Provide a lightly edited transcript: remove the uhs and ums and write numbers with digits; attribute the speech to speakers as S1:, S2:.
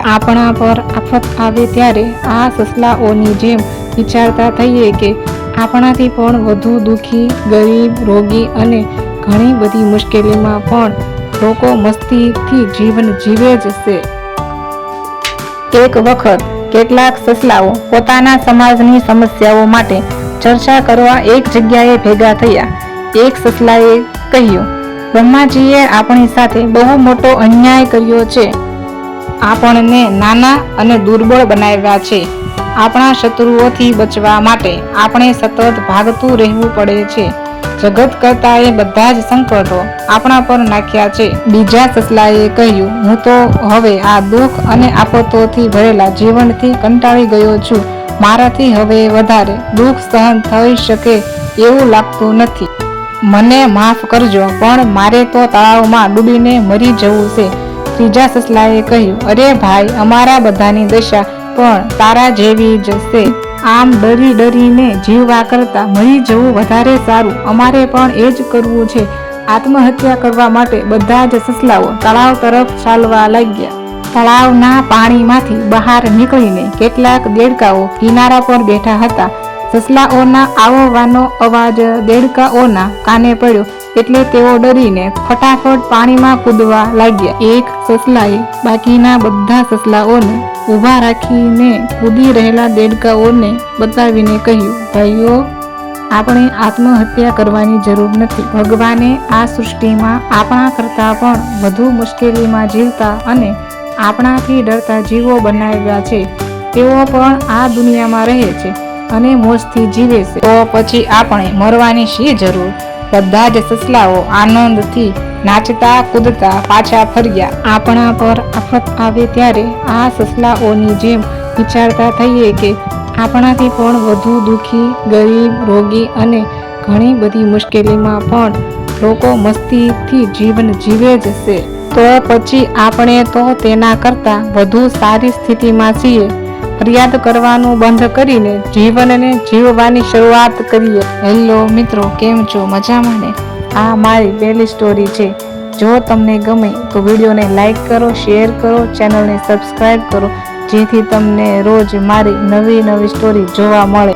S1: આપણા પર આફત આવે ત્યારે આ સસલાઓની જેમ વિચારતા થઈએ કે આપણાથી પણ વધુ દુઃખી, ગરીબ, રોગી અને ઘણી બધી મુશ્કેલીમાં પણ લોકો મસ્તીથી જીવન જીવે જ છે. એક વખત કેટલાક સસલાઓ પોતાના સમાજની સમસ્યાઓ માટે ચર્ચા કરવા એક જગ્યાએ ભેગા થયા. એક સસલાએ કહ્યું, બ્રહ્માજીએ આપણી સાથે બહુ મોટો અન્યાય કર્યો છે. આપણને નાના અને દુર્બળ બનાવ્યા છે. આપણા શત્રુઓથી બચવા માટે આપણે સતત ભાગતું રહેવું પડે છે. જગત કરતાએ બધા જ સંકટો આપણા પર નાખ્યા છે. બીજા સસલાએ કહ્યું, હું તો હવે આ દુઃખ અને આફતોથી ભરેલા જીવનથી કંટાળી ગયો છું. મારાથી હવે વધારે દુઃખ સહન થઈ શકે એવું લાગતું નથી. મને માફ કરજો, પણ મારે તો તળાવમાં ડૂબીને મરી જવું છે. ત્રીજા સસલાએ કહ્યું, અરે ભાઈ, અમારા બધાની દશા પણ તારા જેવી જ છે. આમ ડરી ડરીને જીવવા કરતા મરી જવું વધારે સારું. અમારે પણ એ જ કરવું છે. આત્મહત્યા કરવા માટે બધા જ સસલાઓ તળાવ તરફ ચાલવા લાગ્યા. તળાવના પાણીમાંથી બહાર નીકળીને કેટલાક દેડકાઓ કિનારા પર બેઠા હતા. સસલાઓના આવવાનો અવાજ દેડકાઓના કાને પડ્યો એટલે તેઓ ડરીને ફટાફટ પાણીમાં કૂદવા લાગ્યા. એક સસલાએ બાકીના બધા સસલાઓને ઊભા રાખીને કૂદી રહેલા દેડકાઓને બતાવીને કહ્યું, ભાઈઓ, આપણે આત્મહત્યા કરવાની જરૂર નથી. ભગવાને આ સૃષ્ટિમાં આપણા કરતાં પણ વધુ મુશ્કેલીમાં જીવતા અને આપણાથી ડરતા જીવો બનાવ્યા છે. તેઓ પણ આ દુનિયામાં રહે છે અને મોજથી જીવે છે. તો પછી આપણે મરવાની શી જરૂર? બધા જ સસલાઓ આનંદથી નાચતા કૂદતા પાછા ફર્યા. આપણા પર આફત આવે ત્યારે આ સસલાઓની જેમ વિચારતા થઈએ કે આપણાથી પણ વધુ દુઃખી, ગરીબ, રોગી અને ઘણી બધી મુશ્કેલીમાં પણ લોકો મસ્તીથી જીવન જીવે જ છે. તો પછી આપણે તો તેના કરતાં વધુ સારી સ્થિતિમાં છીએ. ફરિયાદ કરવાનું બંધ કરીને જીવનને જીવવાની શરૂઆત કરીએ. હેલો મિત્રો, કેમ છો? મજામાં ને? આ મારી પહેલી સ્ટોરી છે. જો તમને ગમે તો વિડીયોને લાઈક કરો, શેર કરો, ચેનલને સબસ્ક્રાઈબ કરો, જેથી તમને રોજ મારી નવી સ્ટોરી જોવા મળે.